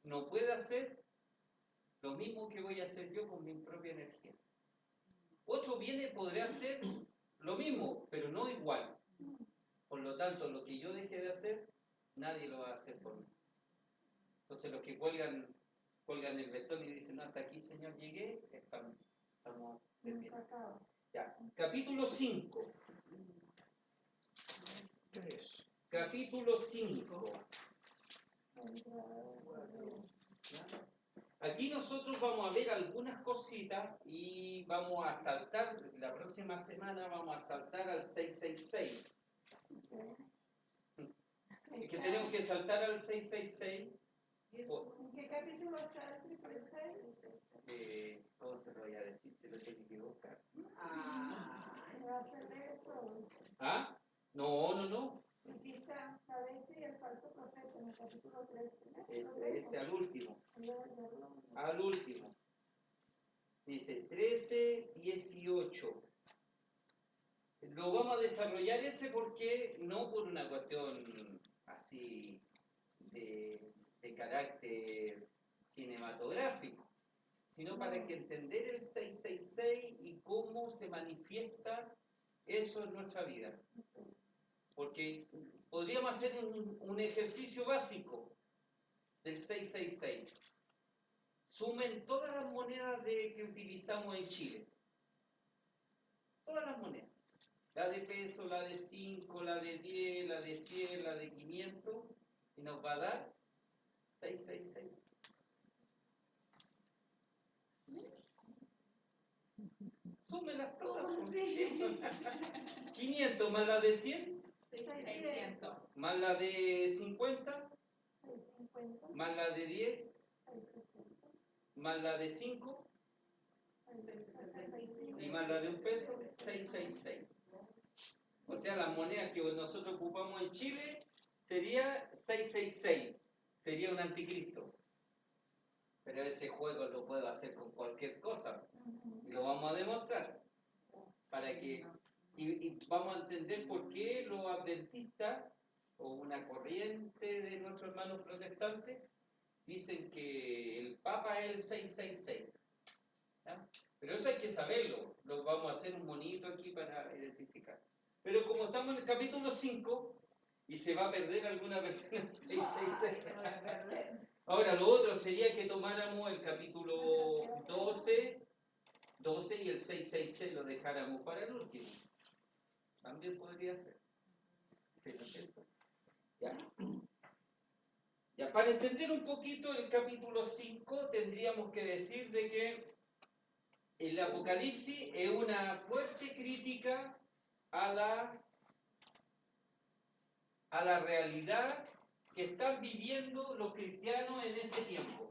no puede hacer lo mismo que voy a hacer yo con mi propia energía. Otro viene podrá hacer lo mismo, pero no igual. Por lo tanto, lo que yo deje de hacer, nadie lo va a hacer por mí. Entonces los que cuelgan el bastón y dicen, hasta aquí, Señor, llegué, estamos terminados. Ya, capítulo 5. Capítulo 5. Aquí nosotros vamos a ver algunas cositas y vamos a saltar, la próxima semana vamos a saltar al 666. Es que tenemos que saltar al 666. ¿En qué capítulo está el triple 6? ¿Cómo se lo voy a decir? Se lo tengo que buscar. ¿Ah? No. Aquí está la bestia y el falso profeta en el capítulo 13. Ese al último. Al último. Dice 13, 18. Lo vamos a desarrollar ese porque no por una cuestión así de carácter cinematográfico, sino para que entender el 666 y cómo se manifiesta eso en nuestra vida. Porque podríamos hacer un ejercicio básico del 666. Sumen todas las monedas que utilizamos en Chile. Todas las monedas. La de peso, la de 5, la de 10, la de 100, la de 500. Y nos va a dar 666. Súmenlas todas. 500 más la de 100. 600. Más la de 50. 650. Más la de 10. 660. Más la de 5. Y más la de un peso. 666. O sea, las monedas que nosotros ocupamos en Chile sería 666. Sería un anticristo. Pero ese juego lo puedo hacer con cualquier cosa. Y lo vamos a demostrar. Para que... Y vamos a entender por qué los adventistas, o una corriente de nuestros hermanos protestantes, dicen que el Papa es el 666. ¿Ya? Pero eso hay que saberlo. Lo vamos a hacer un monito aquí para identificar. Pero como estamos en el capítulo 5, y se va a perder alguna versión del 666. Ahora, lo otro sería que tomáramos el capítulo 12 y el 666 lo dejáramos para el último. También podría ser. ¿Sí, no es cierto? ¿Ya? Ya, para entender un poquito el capítulo 5, tendríamos que decir de que el Apocalipsis es una fuerte crítica a la realidad que están viviendo los cristianos en ese tiempo.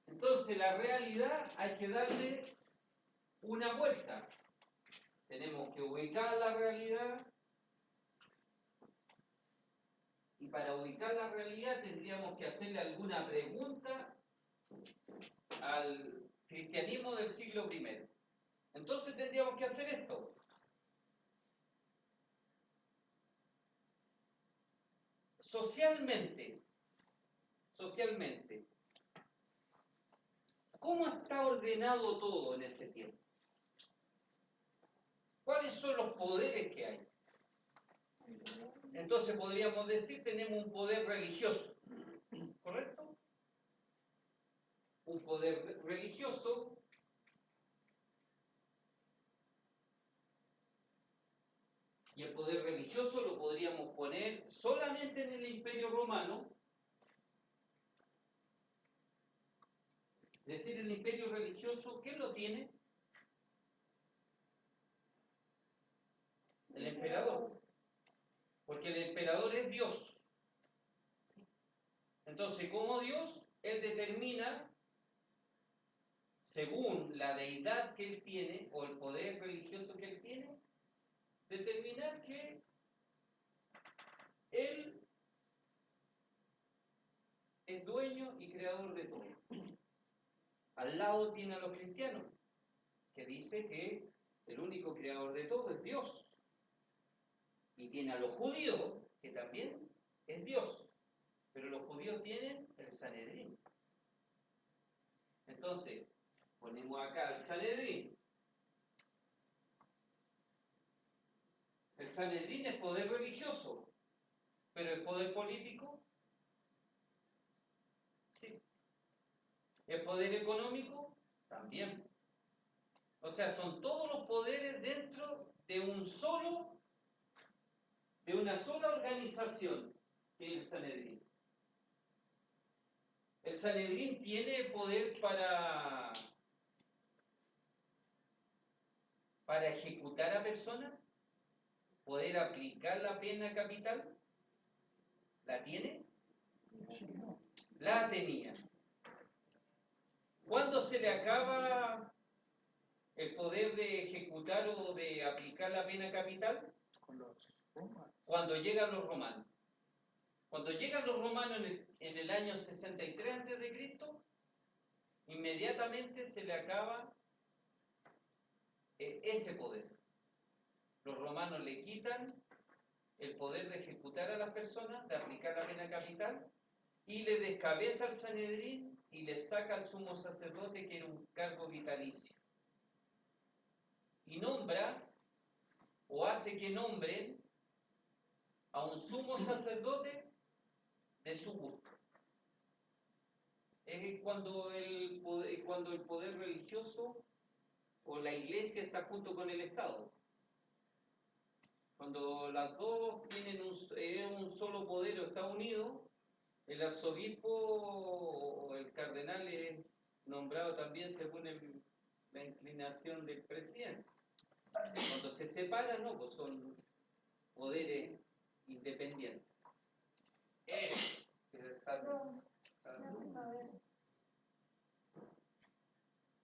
Entonces, la realidad hay que darle una vuelta. Tenemos que ubicar la realidad, y para ubicar la realidad tendríamos que hacerle alguna pregunta al cristianismo del siglo I. Entonces tendríamos que hacer esto. Socialmente, ¿cómo está ordenado todo en ese tiempo? ¿Cuáles son los poderes que hay? Entonces podríamos decir, tenemos un poder religioso, ¿correcto? Un poder religioso y el poder religioso lo podríamos poner solamente en el Imperio Romano. Es decir, el imperio religioso, ¿quién lo tiene? El emperador. Porque el emperador es Dios. Entonces, como Dios, Él determina, según la deidad que Él tiene, o el poder religioso que Él tiene, determinar que Él es dueño y creador de todo. Al lado tiene a los cristianos, que dice que el único creador de todo es Dios. Y tiene a los judíos, que también es Dios. pero los judíos tienen el Sanedrín. Entonces, ponemos acá el Sanedrín. El Sanedrín es poder religioso, pero el poder político, sí. El poder económico, también. O sea, son todos los poderes dentro de una sola organización, que es el Sanedrín. El Sanedrín tiene poder para ejecutar a personas, poder aplicar la pena capital. ¿La tiene? La tenía. ¿Cuándo se le acaba el poder de ejecutar o de aplicar la pena capital? Cuando llegan los romanos. Cuando llegan los romanos en el año 63 a.C., inmediatamente se le acaba ese poder. Los romanos le quitan el poder de ejecutar a las personas, de aplicar la pena capital, y le descabeza al Sanedrín y le saca al sumo sacerdote, que era un cargo vitalicio. Y nombra, o hace que nombren, a un sumo sacerdote de su gusto. Es cuando el poder religioso o la iglesia está junto con el Estado. Cuando las dos tienen un solo poder o está unido, el arzobispo o el cardenal es nombrado también según la inclinación del presidente. Cuando se separan, no, pues son poderes independientes.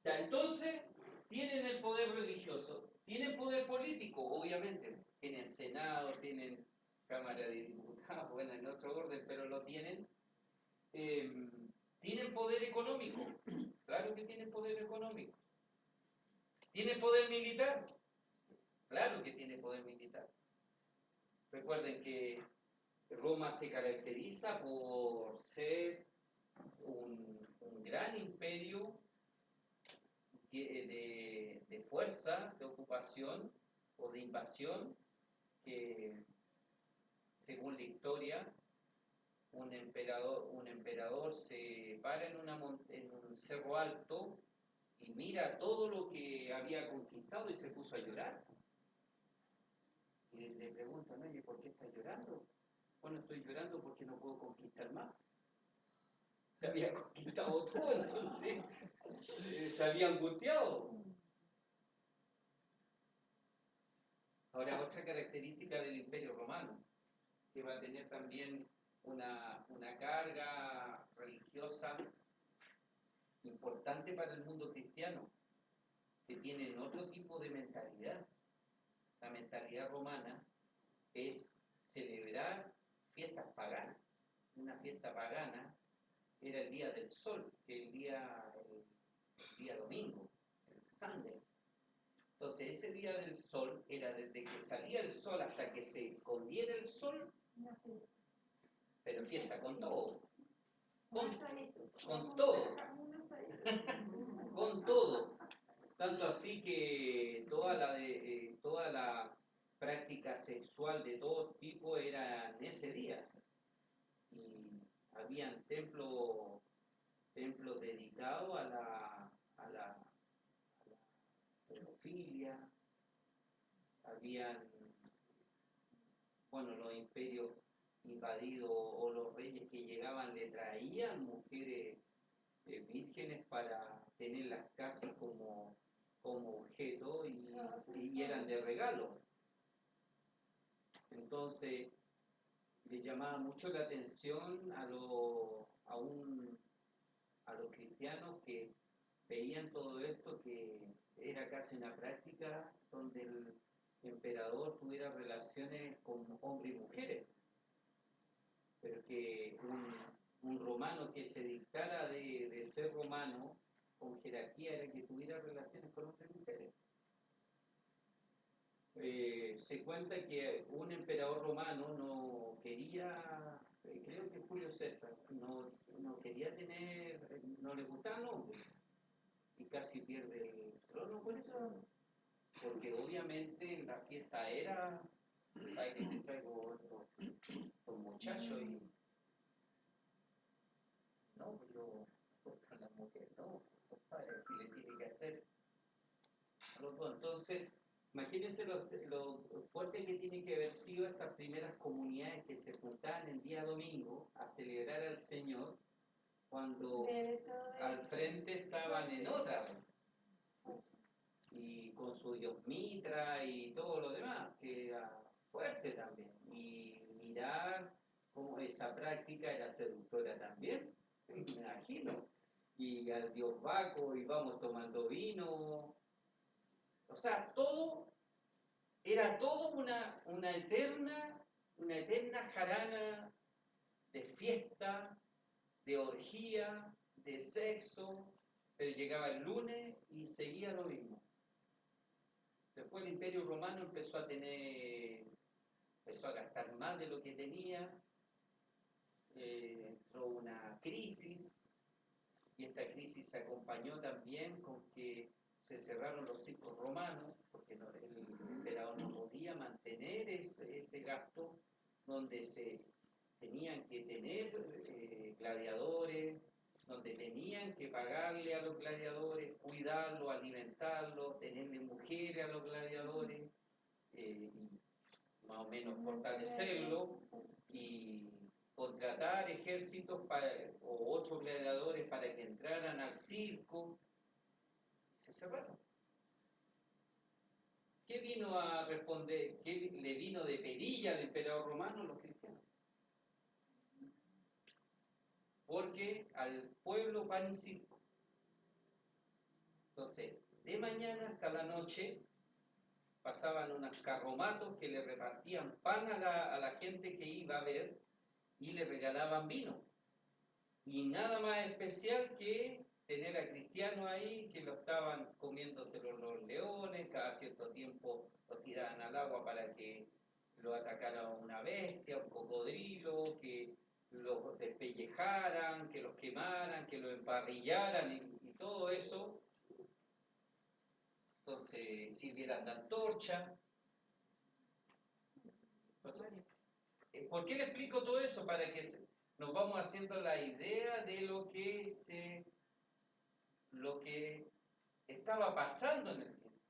Ya, entonces, tienen el poder religioso, tienen poder político, obviamente, tienen Senado, tienen Cámara de Diputados, bueno, en otro orden, pero lo tienen. Tienen poder económico, claro que tienen poder económico. ¿Tienen poder militar? Claro que tiene poder militar. Recuerden que Roma se caracteriza por ser un gran imperio de fuerza, de ocupación o de invasión, que según la historia, un emperador se para en un cerro alto y mira todo lo que había conquistado y se puso a llorar. Y le preguntan, oye, ¿por qué estás llorando? Bueno, estoy llorando porque no puedo conquistar más. Había conquistado todo, entonces se había angustiado. Ahora, otra característica del Imperio Romano, que va a tener también una carga religiosa importante para el mundo cristiano, que tienen otro tipo de mentalidad. La mentalidad romana es celebrar fiestas paganas. Una fiesta pagana era el día del sol, que el día domingo, el Sunday. Entonces ese día del sol era desde que salía el sol hasta que se escondiera el sol, pero fiesta con todo. Con todo. Con todo. Tanto así que toda la práctica sexual de todo tipo era en ese día. Y habían templos dedicados a la pedofilia, habían, bueno, los imperios invadidos o los reyes que llegaban le traían mujeres vírgenes para tenerlas casi como objeto y eran de regalo. Entonces le llamaba mucho la atención a los cristianos que veían todo esto, que era casi una práctica donde el emperador tuviera relaciones con hombres y mujeres, pero que un romano que se dictara de ser romano con jerarquía era que tuviera relaciones con hombres y mujeres. se cuenta que un emperador romano no quería, creo que Julio César, no quería tener, no le gustaban hombres, y casi pierde el trono por eso, porque obviamente la fiesta era, ¿sabes que te traigo estos muchachos? Y no, pero contra la mujer, no, compadre, ¿qué le tiene que hacer? Entonces, imagínense lo fuerte que tiene que haber sido estas primeras comunidades que se juntaban el día domingo a celebrar al Señor, cuando al frente estaban en otra, y con su dios Mitra y todo lo demás, que era fuerte también, y mirar cómo esa práctica era seductora también, me imagino, y al dios Baco, y vamos tomando vino, o sea, era todo una eterna jarana de fiesta, de orgía, de sexo, pero llegaba el lunes y seguía lo mismo. Después el Imperio Romano empezó a gastar más de lo que tenía, entró una crisis, y esta crisis se acompañó también con que se cerraron los circos romanos, porque el emperador no podía mantener ese gasto, donde se tenían que tener gladiadores, donde tenían que pagarle a los gladiadores, cuidarlos, alimentarlos, tenerle mujeres a los gladiadores, y más o menos fortalecerlos, y contratar ejércitos o otros gladiadores para que entraran al circo, y se cerraron. ¿Qué vino a responder? ¿Qué le vino de perilla al emperador romano? Los cristianos. Porque al pueblo pan y circo. Entonces, de mañana hasta la noche pasaban unos carromatos que le repartían pan a la gente que iba a ver, y le regalaban vino. Y nada más especial que tener a cristianos ahí que lo estaban comiéndose los leones, cada cierto tiempo los tiraban al agua para que lo atacara una bestia, un cocodrilo, que los despellejaran, que los quemaran, que los emparrillaran, y todo eso. Entonces sirvieran de antorcha. ¿Por qué le explico todo eso? Para que nos vamos haciendo la idea de lo que estaba pasando en el tiempo.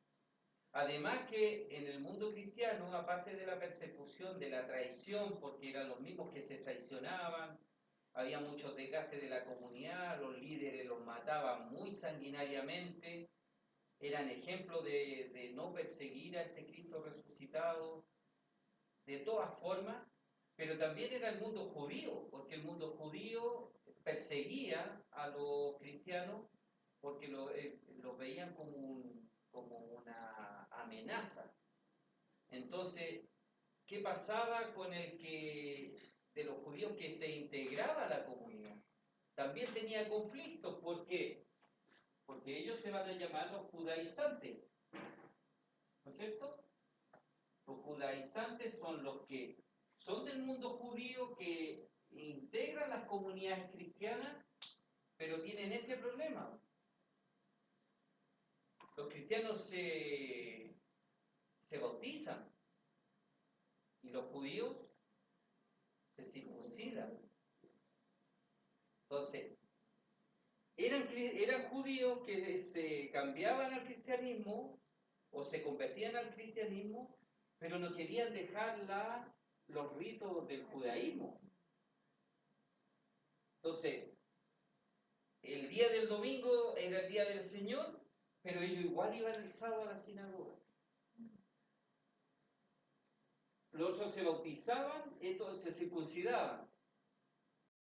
Además que en el mundo cristiano, aparte de la persecución, de la traición, porque eran los mismos que se traicionaban, había muchos desgastes de la comunidad, los líderes los mataban muy sanguinariamente, eran ejemplos de no perseguir a este Cristo resucitado, de todas formas, pero también era el mundo judío, porque el mundo judío perseguía a los cristianos porque los veían como una amenaza. Entonces, ¿qué pasaba con de los judíos que se integraba a la comunidad? También tenía conflictos. ¿Por qué? Porque ellos se van a llamar los judaizantes, ¿no es cierto? Los judaizantes son los que son del mundo judío, que integran las comunidades cristianas, pero tienen este problema. Los cristianos se bautizan y los judíos se circuncidan. Entonces, eran judíos que se cambiaban al cristianismo o se convertían al cristianismo, pero no querían dejar los ritos del judaísmo. Entonces, el día del domingo era el día del Señor, pero ellos igual iban el sábado a la sinagoga. Los otros se bautizaban, estos se circuncidaban,